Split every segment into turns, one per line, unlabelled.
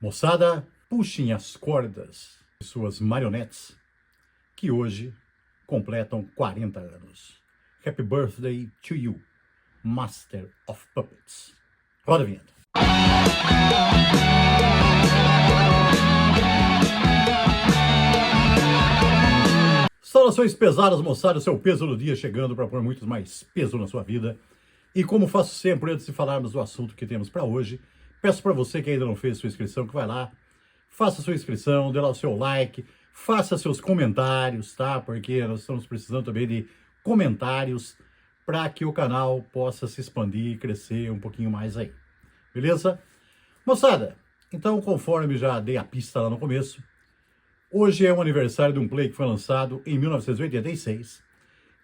Moçada, puxem as cordas de suas marionetes, que hoje completam 40 anos. Happy birthday to you, Master of Puppets. Roda a vinheta. Saudações pesadas, moçada, seu peso do dia chegando para pôr muito mais peso na sua vida. E como faço sempre, antes de falarmos do assunto que temos para hoje, peço para você que ainda não fez sua inscrição, que vai lá, faça sua inscrição, dê lá o seu like, faça seus comentários, tá? Porque nós estamos precisando também de comentários para que o canal possa se expandir e crescer um pouquinho mais aí. Beleza? Moçada, então conforme já dei a pista lá no começo, hoje é o aniversário de um play que foi lançado em 1986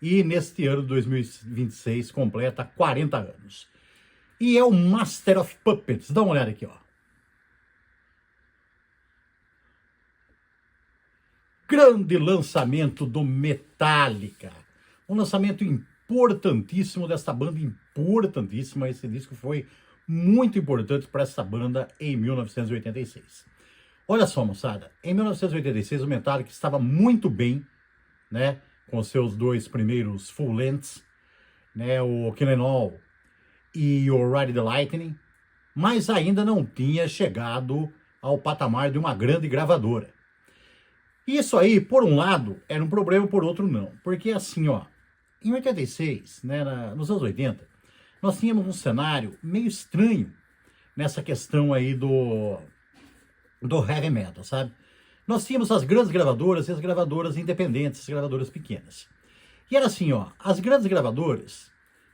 e neste ano de 2026 completa 40 anos. E é o Master of Puppets. Dá uma olhada aqui, ó. Grande lançamento do Metallica. Um lançamento importantíssimo dessa banda, importantíssima. Esse disco foi muito importante para essa banda em 1986. Olha só, moçada. Em 1986 o Metallica estava muito bem, né? Com seus dois primeiros full lengths, né? O Killing All e o Ride the Lightning, mas ainda não tinha chegado ao patamar de uma grande gravadora. Isso aí, por um lado, era um problema, por outro não. Porque assim, ó, em 86, né, nos anos 80, nós tínhamos um cenário meio estranho nessa questão aí do heavy metal, sabe? Nós tínhamos as grandes gravadoras e as gravadoras independentes, as gravadoras pequenas. E era assim, ó, as grandes gravadoras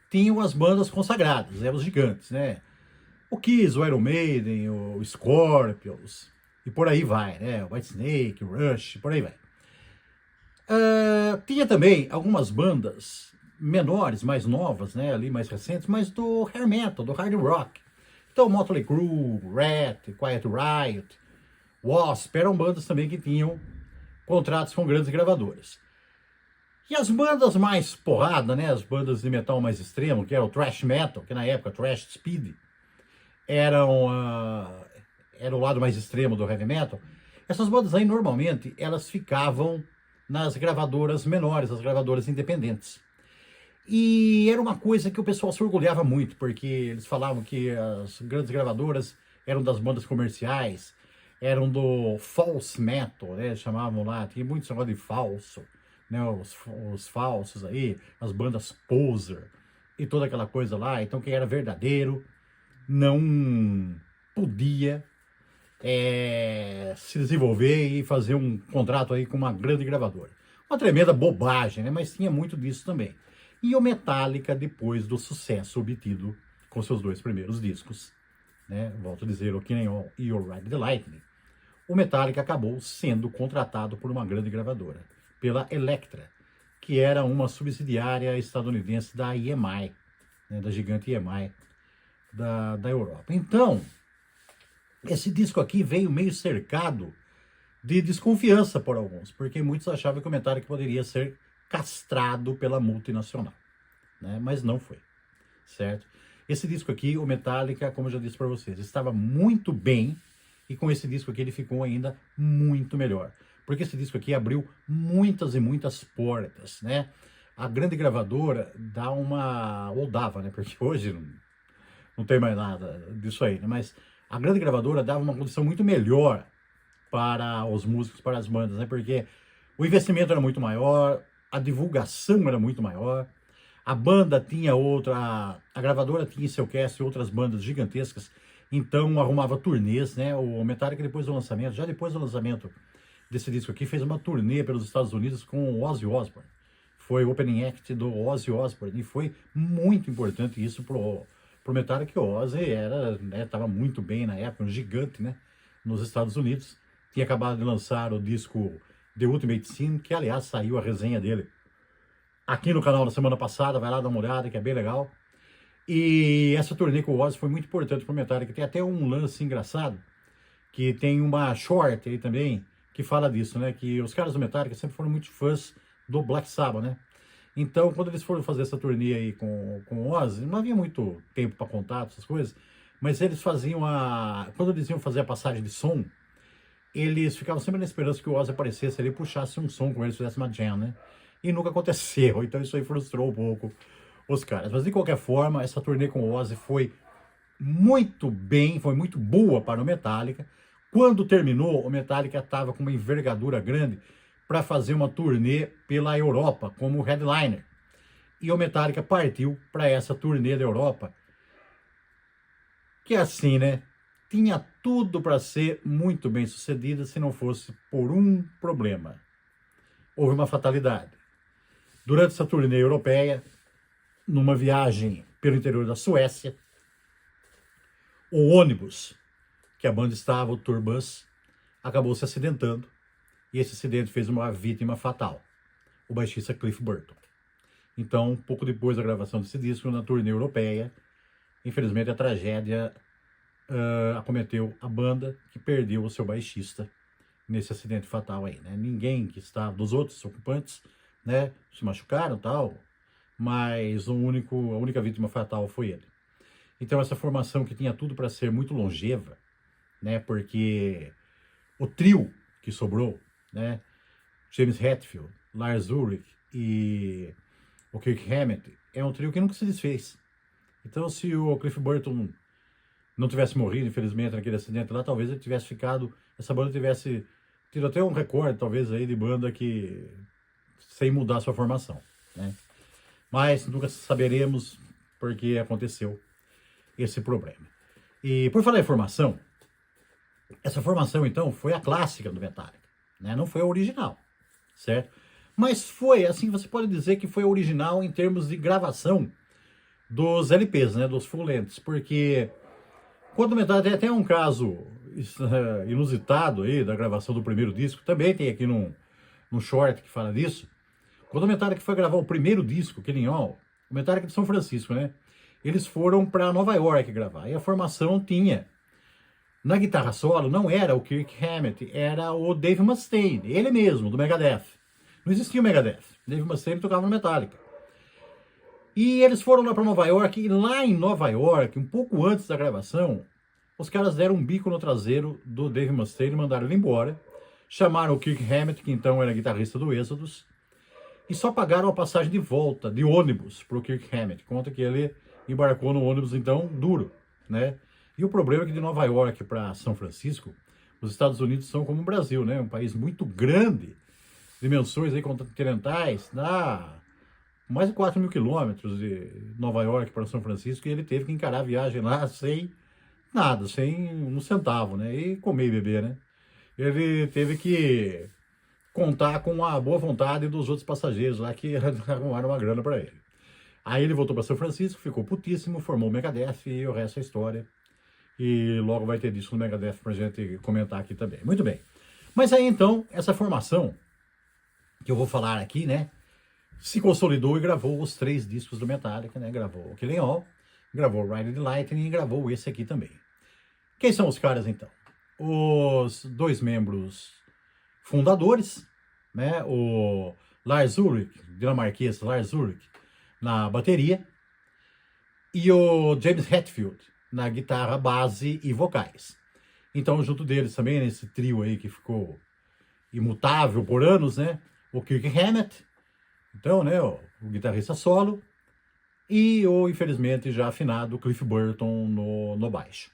tinham as bandas consagradas, eram os gigantes, né? O Kiss, o Iron Maiden, o Scorpions, e por aí vai, né? O Whitesnake, o Rush, por aí vai. Tinha também algumas bandas menores, mais novas, né? Ali mais recentes, mas do hair metal, do hard rock. Então, Motley Crue, Rat, Quiet Riot, Wasp, eram bandas também que tinham contratos com grandes gravadoras. E as bandas mais porrada, né, as bandas de metal mais extremo, que era o thrash metal, que na época thrash speed era o lado mais extremo do heavy metal. Essas bandas aí normalmente elas ficavam nas gravadoras menores, as gravadoras independentes. E era uma coisa que o pessoal se orgulhava muito, porque eles falavam que as grandes gravadoras eram das bandas comerciais, eram do false metal, né, chamavam lá, tinha muito negócio de falso, né, os falsos aí, as bandas poser e toda aquela coisa lá. Então quem era verdadeiro não podia se desenvolver e fazer um contrato aí com uma grande gravadora. Uma tremenda bobagem, né? Mas tinha muito disso também. E o Metallica, depois do sucesso obtido com seus dois primeiros discos, né, volto a dizer, o Killing All e o Ride the Lightning, o Metallica acabou sendo contratado por uma grande gravadora, pela Elektra, que era uma subsidiária estadunidense da EMI, né, da gigante EMI da Europa. Então, esse disco aqui veio meio cercado de desconfiança por alguns, porque muitos achavam que o Metallica poderia ser castrado pela multinacional, né, mas não foi, certo? Esse disco aqui, o Metallica, como eu já disse para vocês, estava muito bem, e com esse disco aqui ele ficou ainda muito melhor. Porque esse disco aqui abriu muitas e muitas portas, né? A grande gravadora dá uma... ou dava, né? Porque hoje não tem mais nada disso aí, né? Mas a grande gravadora dava uma condição muito melhor para os músicos, para as bandas, né? Porque o investimento era muito maior, a divulgação era muito maior, a banda tinha outra... a gravadora tinha em seu cast outras bandas gigantescas, então arrumava turnês, né? O Metallica, depois do lançamento, já depois do lançamento desse disco aqui, fez uma turnê pelos Estados Unidos com o Ozzy Osbourne. Foi o opening act do Ozzy Osbourne, e foi muito importante isso pro Metallica, que o Ozzy era, né, tava muito bem na época, um gigante, né, nos Estados Unidos. Tinha acabado de lançar o disco The Ultimate Sin, que aliás saiu a resenha dele aqui no canal na semana passada, vai lá dar uma olhada, que é bem legal. E essa turnê com o Ozzy foi muito importante pro Metallica. Tem até um lance engraçado, que tem uma short aí também, que fala disso, né? Que os caras do Metallica sempre foram muito fãs do Black Sabbath, né? Então, quando eles foram fazer essa turnê aí com o Ozzy, não havia muito tempo para contato, essas coisas, mas eles faziam quando eles iam fazer a passagem de som, eles ficavam sempre na esperança que o Ozzy aparecesse ali e puxasse um som com eles, fizesse uma jam, né? E nunca aconteceu, então isso aí frustrou um pouco os caras. Mas de qualquer forma, essa turnê com o Ozzy foi muito bem, foi muito boa para o Metallica. Quando terminou, o Metallica estava com uma envergadura grande para fazer uma turnê pela Europa como headliner. E o Metallica partiu para essa turnê da Europa, que assim, né? Tinha tudo para ser muito bem sucedida se não fosse por um problema. Houve uma fatalidade. Durante essa turnê europeia, numa viagem pelo interior da Suécia, o ônibus que a banda estava, o Tourbus, acabou se acidentando. E esse acidente fez uma vítima fatal, o baixista Cliff Burton. Então, pouco depois da gravação desse disco, na turnê europeia, infelizmente a tragédia acometeu a banda, que perdeu o seu baixista nesse acidente fatal aí, né? Ninguém que estava, dos outros ocupantes, né, se machucaram e tal, mas a única vítima fatal foi ele. Então essa formação que tinha tudo para ser muito longeva, né, porque o trio que sobrou, né, James Hetfield, Lars Ulrich e o Kirk Hammett, é um trio que nunca se desfez. Então se o Cliff Burton não tivesse morrido, infelizmente, naquele acidente lá, talvez ele tivesse ficado, essa banda tivesse tido até um recorde, talvez, aí de banda que sem mudar sua formação, né? Mas nunca saberemos porque aconteceu esse problema. E por falar em formação, essa formação, então, foi a clássica do Metallica, né? Não foi a original, certo? Mas foi, assim, você pode dizer que foi a original em termos de gravação dos LPs, né? Dos full lengths, porque quando o Metallica, tem até um caso inusitado aí da gravação do primeiro disco, também tem aqui num short que fala disso. Quando o Metallica foi gravar o primeiro disco, Killing All, o Metallica de São Francisco, né? Eles foram para Nova York gravar. E a formação tinha, na guitarra solo, não era o Kirk Hammett, era o Dave Mustaine, ele mesmo, do Megadeth. Não existia o Megadeth. Dave Mustaine tocava no Metallica. E eles foram lá para Nova York, e lá em Nova York, um pouco antes da gravação, os caras deram um bico no traseiro do Dave Mustaine e mandaram ele embora. Chamaram o Kirk Hammett, que então era guitarrista do Exodus, e só pagaram a passagem de volta, de ônibus, para o Kirk Hammett. Conta que ele embarcou no ônibus, então, duro, né? E o problema é que de Nova York para São Francisco, os Estados Unidos são como o Brasil, né? Um país muito grande, dimensões aí continentais, dá mais de 4 mil quilômetros de Nova York para São Francisco, e ele teve que encarar a viagem lá sem nada, sem um centavo, né? E comer e beber, né? Ele teve que contar com a boa vontade dos outros passageiros lá que arrumaram uma grana para ele. Aí ele voltou para São Francisco, ficou putíssimo, formou o Megadeth e o resto é história. E logo vai ter disco no Megadeth pra gente comentar aqui também. Muito bem. Mas aí então, essa formação que eu vou falar aqui, né, se consolidou e gravou os 3 discos do Metallica, né? Gravou o Killing All, gravou o Ride the Lightning e gravou esse aqui também. Quem são os caras então? Os 2 membros fundadores, né? O Lars Ulrich, dinamarquês Lars Ulrich, na bateria, e o James Hetfield na guitarra, base e vocais. Então, junto deles também, nesse trio aí que ficou imutável por anos, né? O Kirk Hammett, então, né? O guitarrista solo, e o, infelizmente, já afinado Cliff Burton no baixo.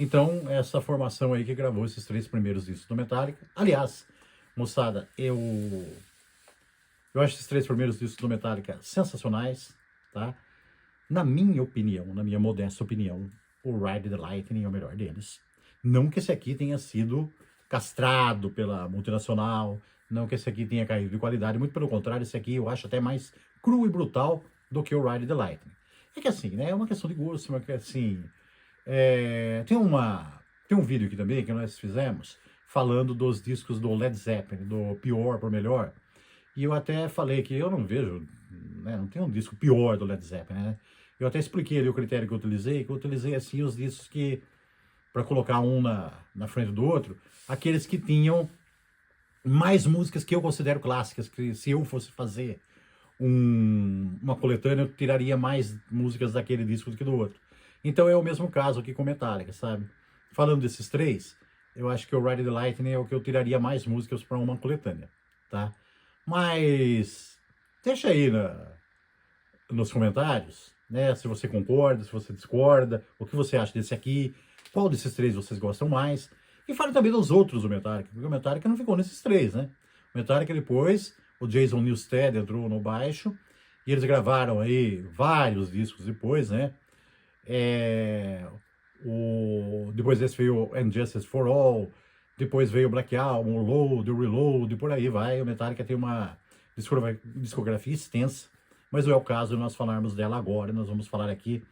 Então, essa formação aí que gravou esses 3 primeiros discos do Metallica. Aliás, moçada, eu acho esses 3 primeiros discos do Metallica sensacionais, tá? Na minha opinião, na minha modesta opinião, o Ride the Lightning é o melhor deles. Não que esse aqui tenha sido castrado pela multinacional, não que esse aqui tenha caído de qualidade, muito pelo contrário, esse aqui eu acho até mais cru e brutal do que o Ride the Lightning. É que assim, né, é uma questão de gosto, uma que assim, tem um vídeo aqui também que nós fizemos falando dos discos do Led Zeppelin, do pior para o melhor, e eu até falei que eu não vejo, né, não tem um disco pior do Led Zeppelin, né? Eu até expliquei ali o critério que eu utilizei assim os discos que, para colocar um na frente do outro, aqueles que tinham mais músicas que eu considero clássicas, que se eu fosse fazer uma coletânea, eu tiraria mais músicas daquele disco do que do outro. Então é o mesmo caso aqui com Metallica, sabe? Falando desses três, eu acho que o Ride the Lightning é o que eu tiraria mais músicas para uma coletânea, tá? Mas deixa aí nos comentários, né? Se você concorda, se você discorda, o que você acha desse aqui, qual desses três vocês gostam mais. E fale também dos outros do Metallica, porque o Metallica não ficou nesses três, né? O Metallica depois, o Jason Newsted entrou no baixo, e eles gravaram aí vários discos depois, né? Depois desse veio And Justice for All, depois veio o Black Album, o Load, o Reload, e por aí vai. O Metallica tem uma discografia extensa, mas não é o caso de nós falarmos dela agora. Nós vamos falar aqui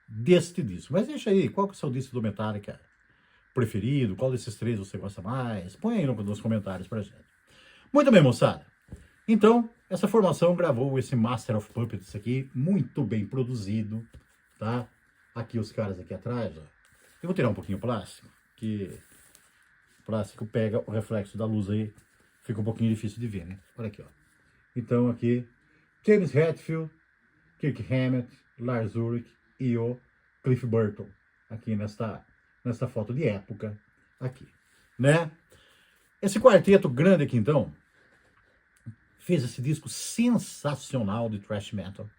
deste disco. Mas deixa aí, qual que é o seu disco do Metallica preferido? Qual desses três você gosta mais? Põe aí nos comentários pra gente. Muito bem, moçada. Então, essa formação gravou esse Master of Puppets aqui, muito bem produzido, tá? Aqui os caras aqui atrás, ó. Eu vou tirar um pouquinho o plástico, que o plástico pega o reflexo da luz aí, fica um pouquinho difícil de ver, né? Olha aqui, ó. Então aqui, James Hetfield, Kirk Hammett, Lars Ulrich e o Cliff Burton, aqui nesta foto de época, aqui, né? Esse quarteto grande aqui, então, fez esse disco sensacional de thrash metal,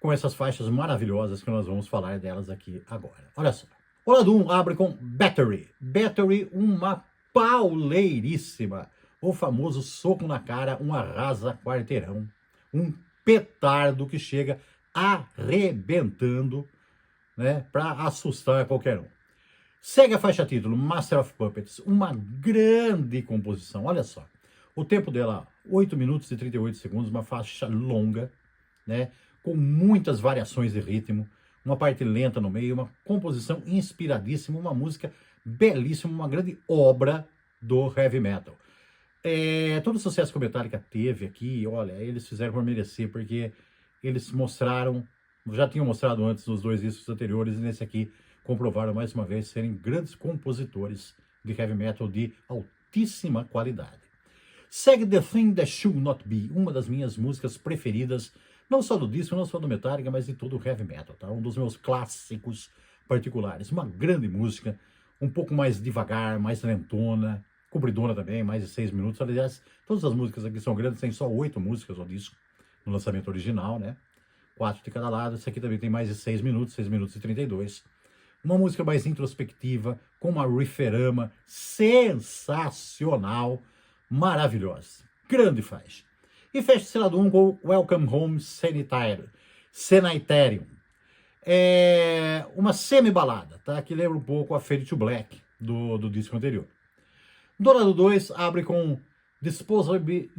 com essas faixas maravilhosas que nós vamos falar delas aqui agora. Olha só. O lado 1 abre com Battery. Battery, uma pauleiríssima. O famoso soco na cara, um arrasa-quarteirão. Um petardo que chega arrebentando, né, para assustar qualquer um. Segue a faixa título, Master of Puppets. Uma grande composição. Olha só. O tempo dela, 8 minutos e 38 segundos, uma faixa longa, né? Com muitas variações de ritmo, uma parte lenta no meio, uma composição inspiradíssima, uma música belíssima, uma grande obra do heavy metal. Todo o sucesso que o Metallica teve aqui, olha, eles fizeram por merecer, porque eles mostraram, já tinham mostrado antes nos dois discos anteriores, e nesse aqui comprovaram mais uma vez serem grandes compositores de heavy metal de altíssima qualidade. Segue The Thing That Should Not Be, uma das minhas músicas preferidas, não só do disco, não só do Metallica, mas de todo o heavy metal, tá? Um dos meus clássicos particulares. Uma grande música, um pouco mais devagar, mais lentona, compridona também, mais de 6 minutos. Aliás, todas as músicas aqui são grandes, tem só 8 músicas no disco, no lançamento original, né? 4 de cada lado. Esse aqui também tem mais de 6 minutos e 32. Uma música mais introspectiva, com uma rifferama sensacional, maravilhosa. Grande faixa. E fecha esse lado 1 com Welcome Home Sanitarium. É uma semi-balada, tá? Que lembra um pouco a Fade to Black do disco anterior. Do lado 2 abre com Disposable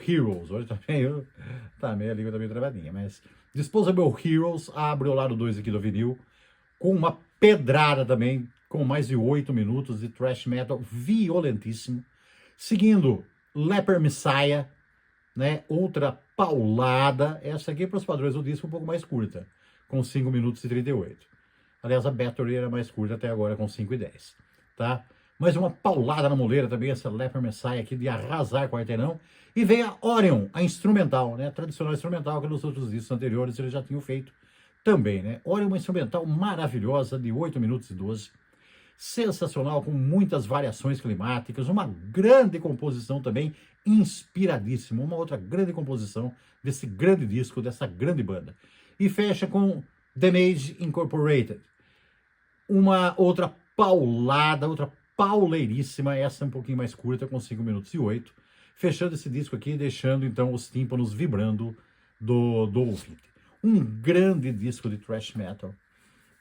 Heroes. Hoje tá meio a língua tá meio travadinha, mas Disposable Heroes abre o lado 2 aqui do vinil com uma pedrada também, com mais de 8 minutos de thrash metal violentíssimo. Seguindo Leper Messiah, né? Outra paulada, essa aqui para os padrões do disco um pouco mais curta, com 5 minutos e 38. Aliás, a Battery era mais curta até agora, com 5 e 10, tá? Mas uma paulada na moleira também, essa Leper Messiah aqui de arrasar quarteirão. E veio a Orion, a instrumental, né? A tradicional instrumental que nos outros discos anteriores eles já tinham feito também, né? Orion, uma instrumental maravilhosa de 8 minutos e 12. Sensacional, com muitas variações climáticas, uma grande composição também, inspiradíssima, uma outra grande composição desse grande disco, dessa grande banda. E fecha com Damage Incorporated, uma outra paulada, outra pauleiríssima, essa um pouquinho mais curta, com 5 minutos e 8, fechando esse disco aqui, deixando então os tímpanos vibrando do ouvinte. Um grande disco de thrash metal,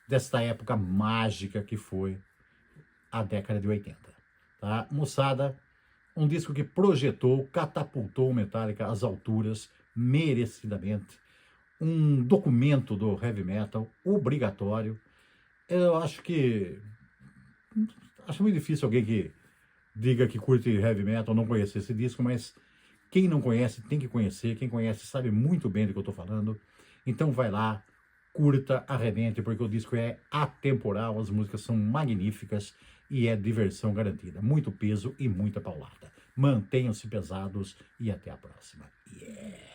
desta época mágica que foi a década de 80, tá? Moçada, um disco que projetou, catapultou o Metallica às alturas, merecidamente. Um documento do heavy metal, obrigatório. Eu acho muito difícil alguém que diga que curte heavy metal não conhecer esse disco, mas quem não conhece tem que conhecer, quem conhece sabe muito bem do que eu estou falando. Então vai lá, curta, arrebente, porque o disco é atemporal, as músicas são magníficas e é diversão garantida. Muito peso e muita paulada. Mantenham-se pesados e até a próxima. Yeah!